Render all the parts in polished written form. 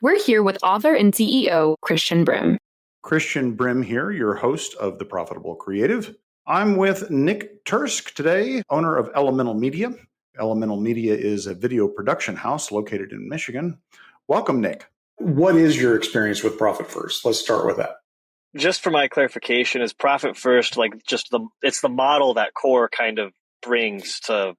We're here with author and CEO Christian Brim. Christian Brim here, your host of The Profitable Creative. I'm with Nick Turske today, owner of Elemental Media. Elemental Media is a video production house located in Michigan. Welcome, Nick. What is your experience with Profit First? Let's start with that. Just for my clarification, is Profit First it's the model that Core kind of brings to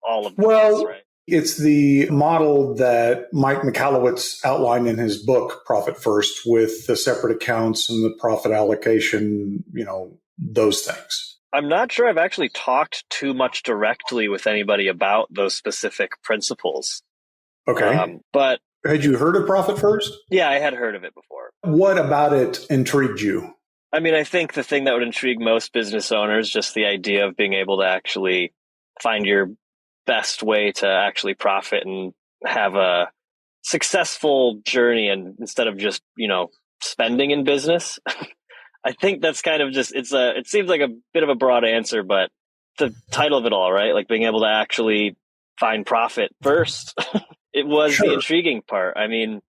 all of this, right? It's the model that Mike Michalowicz outlined in his book, Profit First, with the separate accounts and the profit allocation, those things. I'm not sure I've actually talked too much directly with anybody about those specific principles. Okay. But had you heard of Profit First? Yeah, I had heard of it before. What about it intrigued you? I mean, I think the thing that would intrigue most business owners, just the idea of being able to actually find your best way to actually profit and have a successful journey, and instead of just spending in business. I think that's kind of just it seems like a bit of a broad answer, but the title of it all, right? Like being able to actually find profit first. It was the intriguing part. I mean,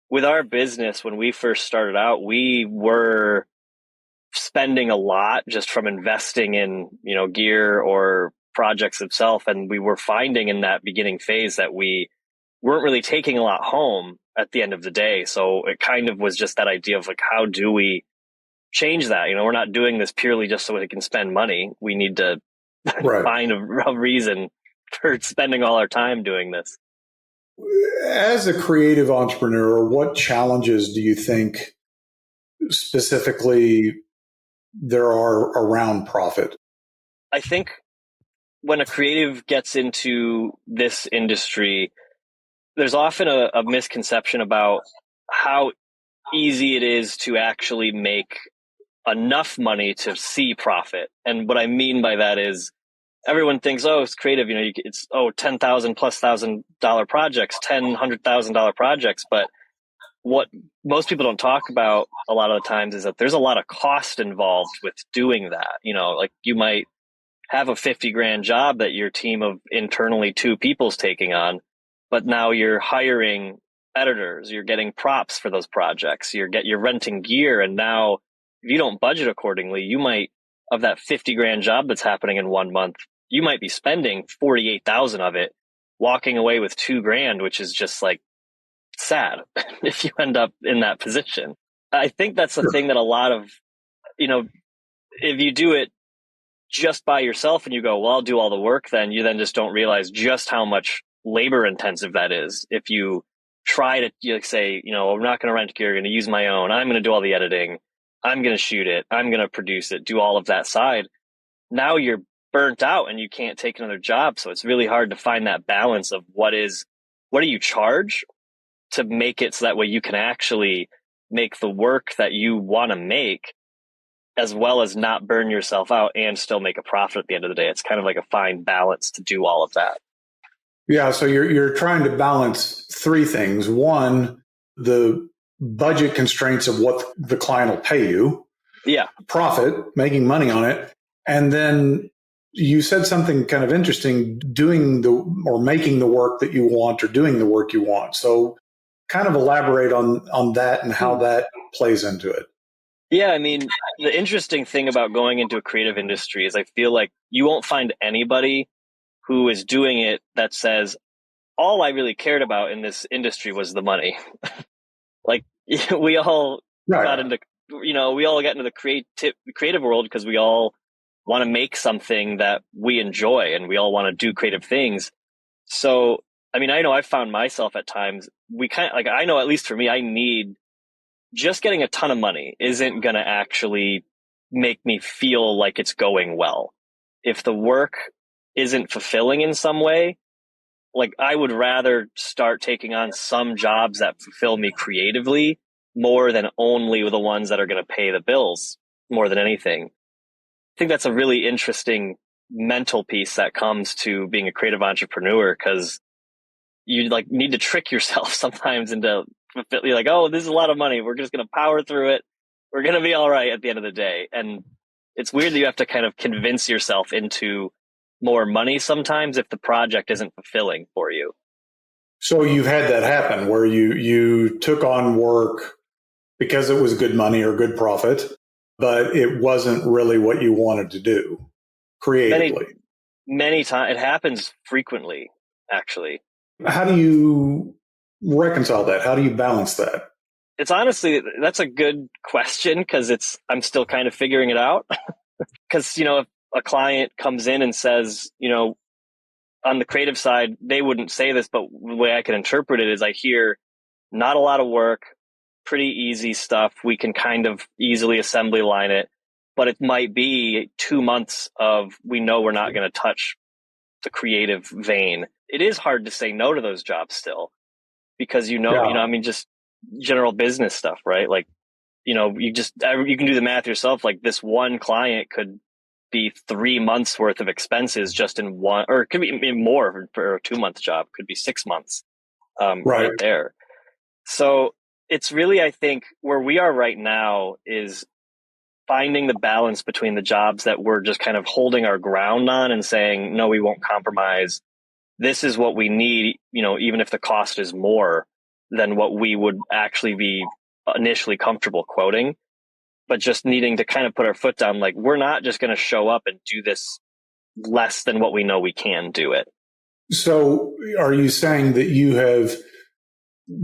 with our business, when we first started out, we were spending a lot just from investing in gear or projects themselves, and we were finding in that beginning phase that we weren't really taking a lot home at the end of the day. So it kind of was just that idea of like, how do we change that? We're not doing this purely just so we can spend money. We need to find a reason for spending all our time doing this. As a creative entrepreneur, what challenges do you think specifically there are around profit? I think when a creative gets into this industry, there's often a misconception about how easy it is to actually make enough money to see profit. And what I mean by that is everyone thinks, oh, it's creative, it's $10,000+ projects, $100,000 projects. But what most people don't talk about a lot of the times is that there's a lot of cost involved with doing that. Like you might have a $50,000 job that your team of internally 2 people's taking on, but now you're hiring editors, you're getting props for those projects, you're renting gear, and now if you don't budget accordingly, you might, of that $50,000 job that's happening in 1 month, you might be spending 48,000 of it, walking away with $2,000, which is just like sad if you end up in that position. I think that's the thing that a lot of, if you do it just by yourself and you go, well, I'll do all the work, then you just don't realize just how much labor intensive that is. If you try to say, I'm not going to rent gear, I'm going to use my own, I'm going to do all the editing, I'm going to shoot it, I'm going to produce it, do all of that side. Now you're burnt out and you can't take another job. So it's really hard to find that balance of what do you charge to make it so that way you can actually make the work that you want to make, as well as not burn yourself out and still make a profit at the end of the day. It's kind of like a fine balance to do all of that. Yeah. So you're trying to balance 3 things. One, the budget constraints of what the client will pay you. Yeah. Profit, making money on it. And then you said something kind of interesting, making the work that you want or doing the work you want. So kind of elaborate on that and how that plays into it. Yeah, I mean, the interesting thing about going into a creative industry is I feel like you won't find anybody who is doing it that says, all I really cared about in this industry was the money. Like we all got into, we all get into the creative world because we all want to make something that we enjoy and we all want to do creative things. So, I mean, I know I've found myself at times, I know at least for me, I need just getting a ton of money isn't going to actually make me feel like it's going well. If the work isn't fulfilling in some way, like I would rather start taking on some jobs that fulfill me creatively more than only the ones that are going to pay the bills more than anything. I think that's a really interesting mental piece that comes to being a creative entrepreneur, because you need to trick yourself sometimes into you're like, oh, this is a lot of money, we're just going to power through it, we're going to be all right at the end of the day. And it's weird that you have to kind of convince yourself into more money sometimes if the project isn't fulfilling for you. So you've had that happen where you took on work because it was good money or good profit, but it wasn't really what you wanted to do creatively. Many times. It happens frequently, actually. How do you reconcile that? How do you balance that? It's honestly, that's a good question because I'm still kind of figuring it out. Because, if a client comes in and says, on the creative side, they wouldn't say this, but the way I can interpret it is I hear not a lot of work, pretty easy stuff. We can kind of easily assembly line it, but it might be 2 months of we know we're not going to touch the creative vein. It is hard to say no to those jobs still because just general business stuff, right? Like, you can do the math yourself. Like this one client could be 3 months worth of expenses just in one, or it could be more for a 2 month job, could be 6 months right there. So it's really, I think where we are right now is finding the balance between the jobs that we're just kind of holding our ground on and saying, no, we won't compromise. This is what we need, even if the cost is more than what we would actually be initially comfortable quoting, but just needing to kind of put our foot down. Like, we're not just going to show up and do this less than what we know we can do it. So are you saying that you have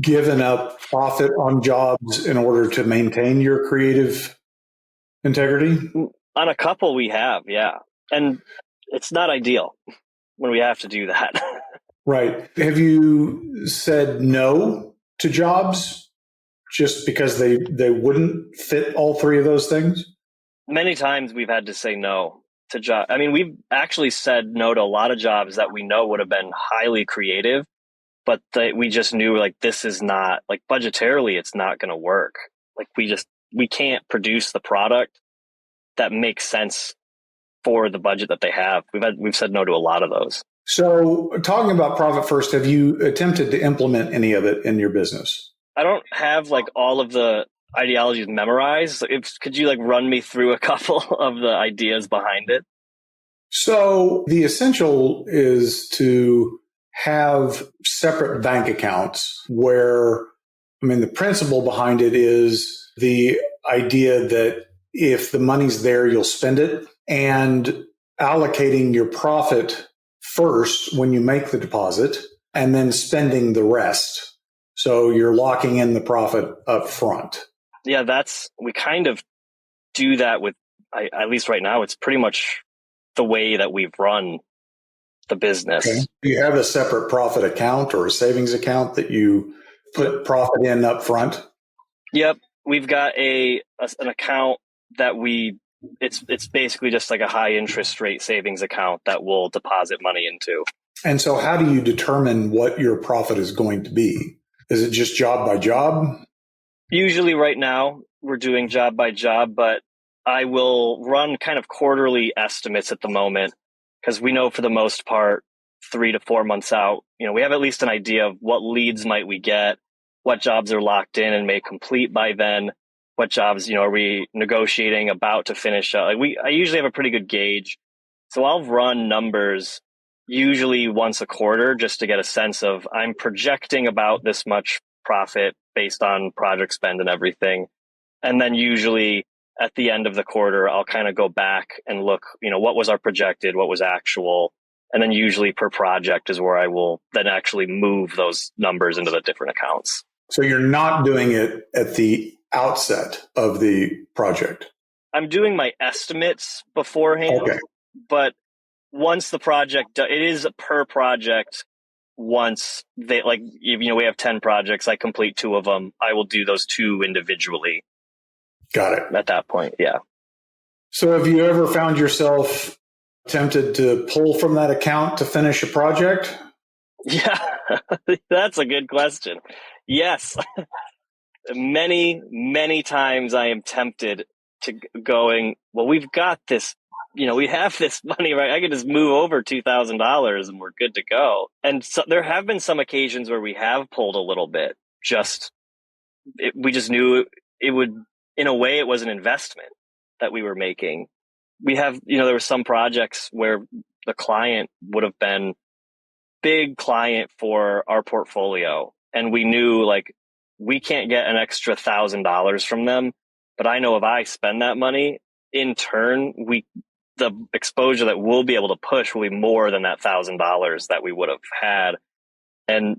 given up profit on jobs in order to maintain your creative integrity? On a couple we have, yeah. And it's not ideal when we have to do that. Right. Have you said no to jobs just because they wouldn't fit all three of those things? Many times we've had to say no to jobs. I mean, we've actually said no to a lot of jobs that we know would have been highly creative, but we just knew like this is not, like, budgetarily it's not going to work. Like we can't produce the product that makes sense for the budget that they have. We've said no to a lot of those. So talking about profit first, have you attempted to implement any of it in your business? I don't have like all of the ideologies memorized. Could you like run me through a couple of the ideas behind it? So the essential is to have separate bank accounts where, the principle behind it is the idea that if the money's there, you'll spend it, and allocating your profit first when you make the deposit and then spending the rest. So you're locking in the profit up front. Yeah, we kind of do that with, at least right now, it's pretty much the way that we've run the business. Okay. Do you have a separate profit account or a savings account that you put profit in up front? Yep. We've got an account that it's basically just like a high interest rate savings account that we'll deposit money into. And so how do you determine what your profit is going to be? Is it just job by job? Usually right now we're doing job by job, but I will run kind of quarterly estimates at the moment because we know for the most part 3 to 4 months out, we have at least an idea of what leads might we get, what jobs are locked in and may complete by then, what jobs, are we negotiating about to finish up. I usually have a pretty good gauge. So I'll run numbers usually once a quarter just to get a sense of I'm projecting about this much profit based on project spend and everything. And then usually at the end of the quarter, I'll kind of go back and look, what was our projected, what was actual. And then usually per project is where I will then actually move those numbers into the different accounts. So you're not doing it at the outset of the project? I'm doing my estimates beforehand, okay. But once the project, it is per project. Once they we have 10 projects, I complete 2 of them. I will do those 2 individually. Got it. At that point, yeah. So have you ever found yourself tempted to pull from that account to finish a project? Yeah, that's a good question. Yes. Many, many times I am tempted to going, well, we've got this, we have this money, right? I could just move over $2,000 and we're good to go. And so there have been some occasions where we have pulled a little bit. We just knew it would, in a way, it was an investment that we were making. We have, there were some projects where the client would have been big client for our portfolio, and we knew like we can't get an extra $1,000 from them, but I know if I spend that money, in turn, the exposure that we'll be able to push will be more than that $1,000 that we would have had. And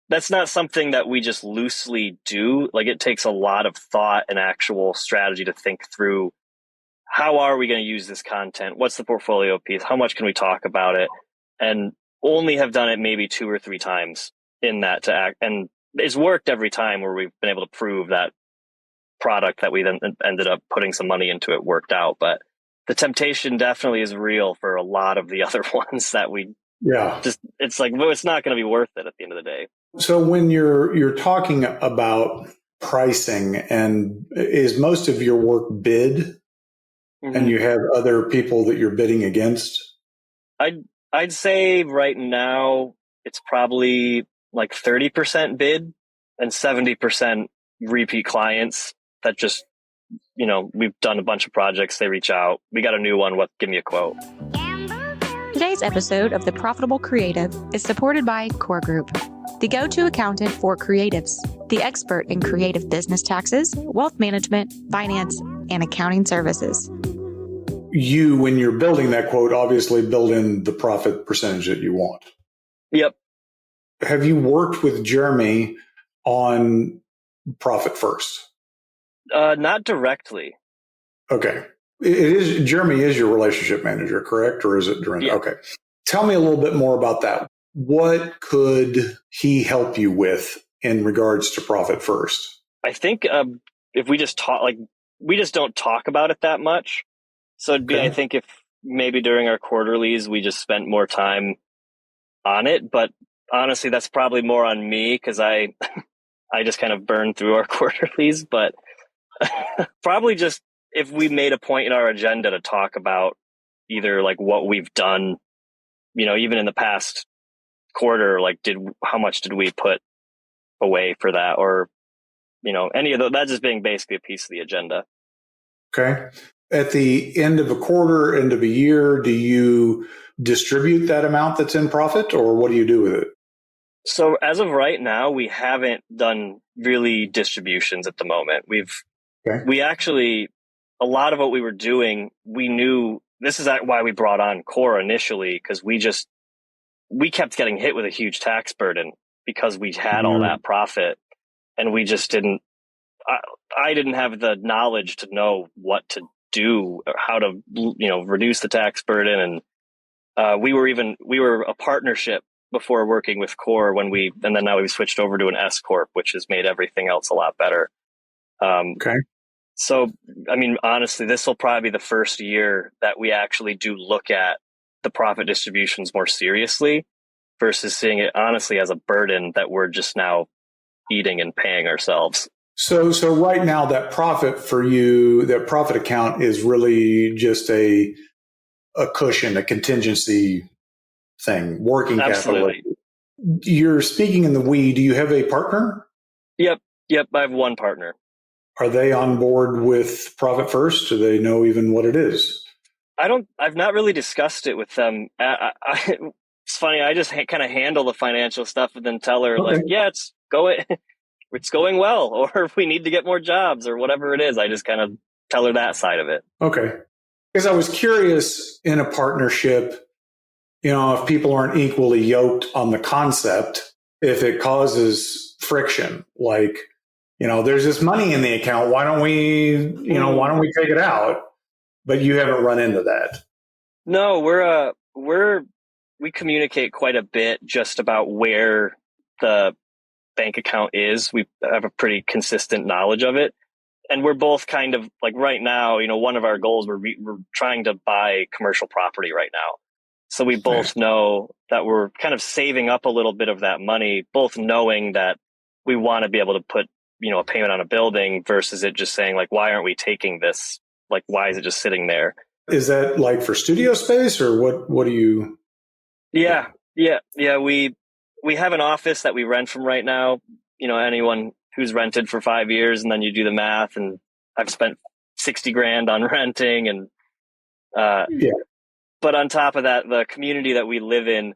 that's not something that we just loosely do. Like, it takes a lot of thought and actual strategy to think through, how are we going to use this content? What's the portfolio piece? How much can we talk about it? And only have done it maybe 2 or 3 times in that to act. And it's worked every time where we've been able to prove that product that we then ended up putting some money into it worked out. But the temptation definitely is real for a lot of the other ones that we just, it's like, well, it's not going to be worth it at the end of the day. So when you're talking about pricing, and is most of your work bid, and you have other people that you're bidding against? I'd say right now it's probably like 30% bid and 70% repeat clients that just, we've done a bunch of projects. They reach out. We got a new one. Give me a quote. Today's episode of The Profitable Creative is supported by Core Group, the go-to accountant for creatives, the expert in creative business taxes, wealth management, finance, and accounting services. You, when you're building that quote, obviously build in the profit percentage that you want. Yep. Have you worked with Jeremy on Profit First? Not directly. Okay. Jeremy is your relationship manager, correct? Or is it Dorinda? Yeah. Okay. Tell me a little bit more about that. What could he help you with in regards to Profit First? I think if we just talk, we just don't talk about it that much. So it'd be, I think, if maybe during our quarterlies, we just spent more time on it. But honestly, that's probably more on me because I just kind of burned through our quarterlies. But probably just if we made a point in our agenda to talk about either like what we've done, even in the past quarter, how much did we put away for that, or any of that just being basically a piece of the agenda. Okay. At the end of a quarter, end of a year, do you distribute that amount that's in profit, or what do you do with it? So as of right now, we haven't done really distributions at the moment. We actually, a lot of what we were doing, we knew this is why we brought on Core initially, because we kept getting hit with a huge tax burden because we had all that profit, and we just didn't, I didn't have the knowledge to know what to do, or how to, reduce the tax burden. And we were a partnership before working with Core and then now we've switched over to an S Corp, which has made everything else a lot better. So, I mean, honestly, this will probably be the first year that we actually do look at the profit distributions more seriously versus seeing it honestly as a burden that we're just now eating and paying ourselves. So right now, that profit for you, that profit account is really just a cushion, a contingency thing, working Absolutely. capital. You're speaking in the we. Do you have a partner? Yep. I have one partner. Are they on board with Profit First? Do they know even what it is? I've not really discussed it with them. It's funny. I just kind of handle the financial stuff and then tell her it's going well, or if we need to get more jobs or whatever it is. I just kind of tell her that side of it. Okay. Because I was curious, in a partnership, if people aren't equally yoked on the concept, if it causes friction, there's this money in the account. Why don't we take it out? But you haven't run into that. No, we communicate quite a bit just about where the bank account is. We have a pretty consistent knowledge of it. And we're both kind of right now, one of our goals, we're trying to buy commercial property right now. So we both know that we're kind of saving up a little bit of that money, both knowing that we want to be able to put, a payment on a building versus it just saying why aren't we taking this? Why is it just sitting there? Is that for studio space, or what do you? Yeah. We have an office that we rent from right now. Anyone who's rented for 5 years, and then you do the math, and I've spent $60,000 on renting, and but on top of that, the community that we live in,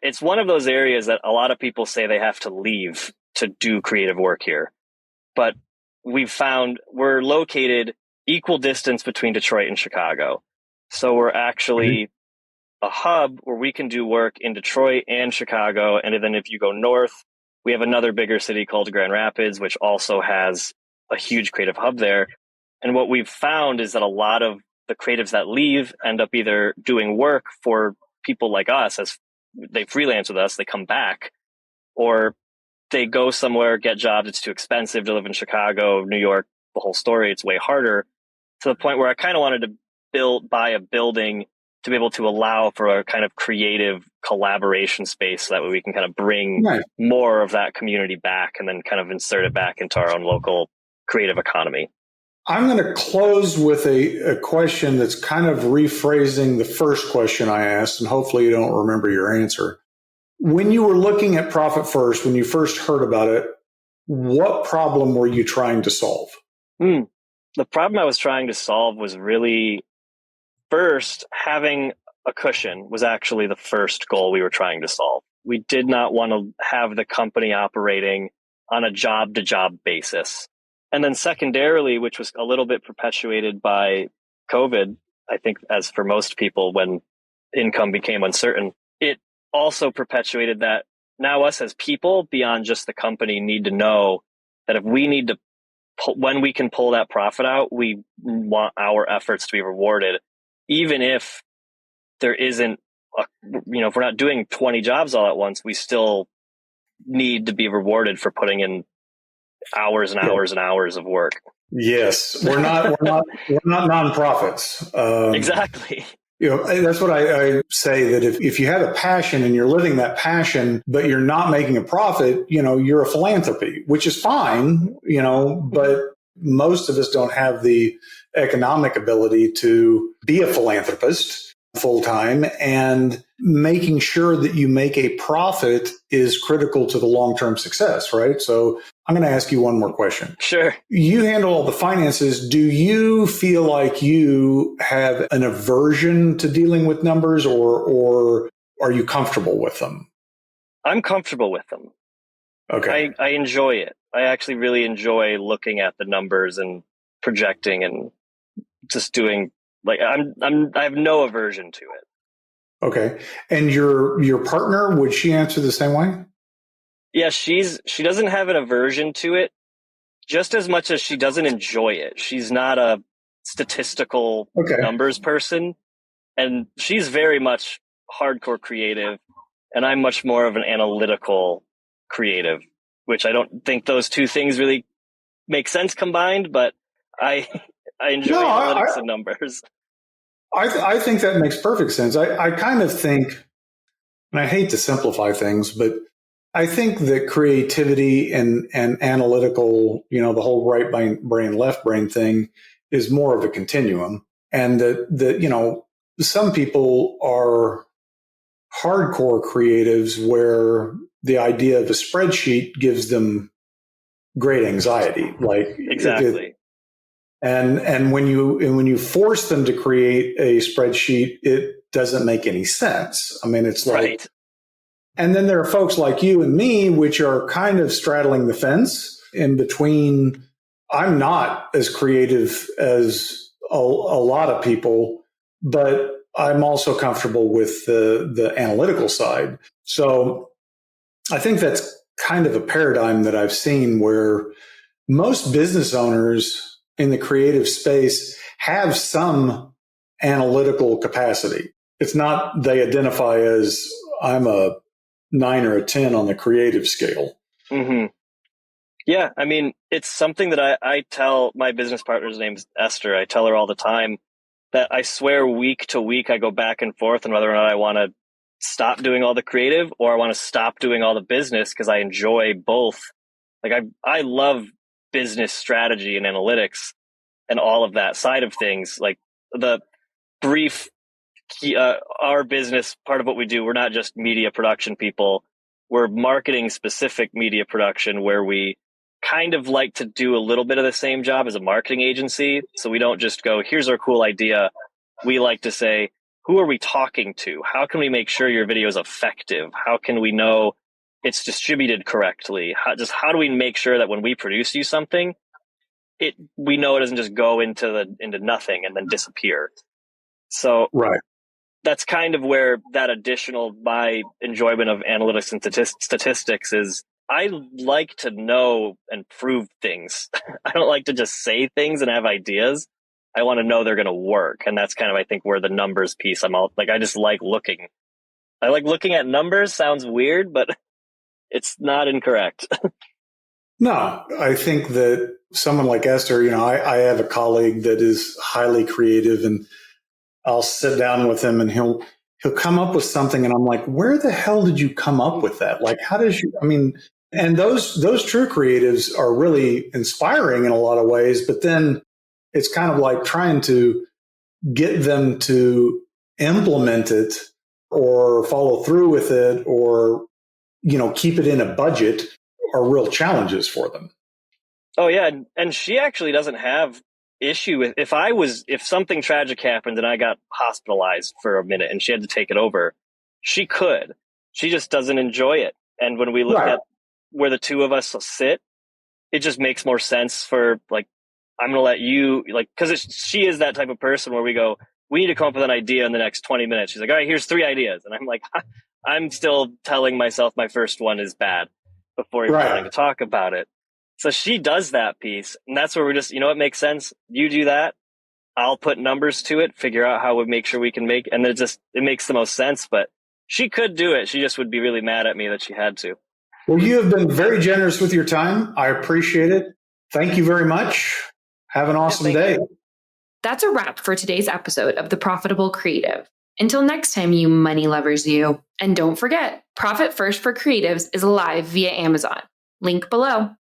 it's one of those areas that a lot of people say they have to leave to do creative work here. But we've found we're located equal distance between Detroit and Chicago. So we're actually a hub where we can do work in Detroit and Chicago. And then if you go north, we have another bigger city called Grand Rapids, which also has a huge creative hub there. And what we've found is that a lot of the creatives that leave end up either doing work for people like us as they freelance with us, they come back, or they go somewhere, get jobs. It's too expensive to live in Chicago, New York, the whole story. It's way harder, to the point where I kind of wanted to buy a building to be able to allow for a kind of creative collaboration space, so that way we can kind of bring more of that community back and then kind of insert it back into our own local creative economy. I'm going to close with a question that's kind of rephrasing the first question I asked, and hopefully you don't remember your answer. When you were looking at Profit First, when you first heard about it, what problem were you trying to solve? The problem I was trying to solve was really, first, having a cushion was actually the first goal we were trying to solve. We did not want to have the company operating on a job-to-job basis. And then secondarily, which was a little bit perpetuated by COVID, I think, as for most people, when income became uncertain, it also perpetuated that now us as people, beyond just the company, need to know that if we need to, when we can pull that profit out, we want our efforts to be rewarded, even if there isn't, if we're not doing 20 jobs all at once, we still need to be rewarded for putting in hours and hours and hours of work. Yes, we're not nonprofits. Exactly. That's what I say, that if you have a passion and you're living that passion, but you're not making a profit, you're a philanthropy, which is fine, but most of us don't have the economic ability to be a philanthropist full time, and making sure that you make a profit is critical to the long-term success, right? So I'm going to ask you one more question. Sure. You handle all the finances. Do you feel like you have an aversion to dealing with numbers, or are you comfortable with them? I'm comfortable with them. Okay. I enjoy it. I actually really enjoy looking at the numbers and projecting and just doing, I have no aversion to it. Okay. And your partner, would she answer the same way? Yeah, she doesn't have an aversion to it just as much as she doesn't enjoy it. She's not a statistical numbers person, and she's very much hardcore creative, and I'm much more of an analytical creative, which I don't think those two things really make sense combined, but I enjoy analytics and numbers. I think that makes perfect sense. I kind of think, and I hate to simplify things, but I think that creativity and analytical, the whole right brain, left brain thing is more of a continuum. And that some people are hardcore creatives where the idea of a spreadsheet gives them great anxiety. Like exactly. And when you force them to create a spreadsheet, it doesn't make any sense. I mean, it's like, right. And then there are folks like you and me, which are kind of straddling the fence in between. I'm not as creative as a lot of people, but I'm also comfortable with the analytical side. So I think that's kind of a paradigm that I've seen, where most business owners in the creative space have some analytical capacity. It's not they identify as, I'm a 9 or a 10 on the creative scale. Mm-hmm. Yeah, I mean, it's something that I tell my business partner's name's Esther. I tell her all the time that I swear week to week I go back and forth on whether or not I want to stop doing all the creative or I want to stop doing all the business, because I enjoy both. Like I love business strategy and analytics and all of that side of things. Like the brief, our business, part of what we do, we're not just media production people. We're marketing specific media production, where we kind of like to do a little bit of the same job as a marketing agency. So we don't just go, here's our cool idea. We like to say, who are we talking to? How can we make sure your video is effective? How can we know it's distributed correctly? How do we make sure that when we produce you something, we know it doesn't just go into nothing and then disappear? So Right. that's kind of where that additional, my enjoyment of analytics and statistics is. I like to know and prove things. I don't like to just say things and have ideas. I want to know they're going to work. And that's kind of, I think, where the numbers piece, I just like looking. I like looking at numbers. Sounds weird, but it's not incorrect. No, I think that someone like Esther, I have a colleague that is highly creative, and I'll sit down with him and he'll come up with something, and I'm like, where the hell did you come up with that? Like, and those true creatives are really inspiring in a lot of ways, but then it's kind of like trying to get them to implement it or follow through with it or, keep it in a budget are real challenges for them. Oh yeah. And she actually doesn't have issue with, if something tragic happened and I got hospitalized for a minute and she had to take it over, she just doesn't enjoy it. And when we look at where the two of us sit, it just makes more sense for, like, I'm going to let you, like, because she is that type of person where we go, we need to come up with an idea in the next 20 minutes. She's like, all right, here's 3 ideas. And I'm like, I'm still telling myself my first one is bad before even starting to talk about it. So she does that piece. And that's where we're just, it makes sense. You do that. I'll put numbers to it, figure out how we make sure we can and it makes the most sense. But she could do it. She just would be really mad at me that she had to. Well, you have been very generous with your time. I appreciate it. Thank you very much. Have an awesome day. That's a wrap for today's episode of The Profitable Creative. Until next time, you money lovers, you. And don't forget, Profit First for Creatives is live via Amazon. Link below.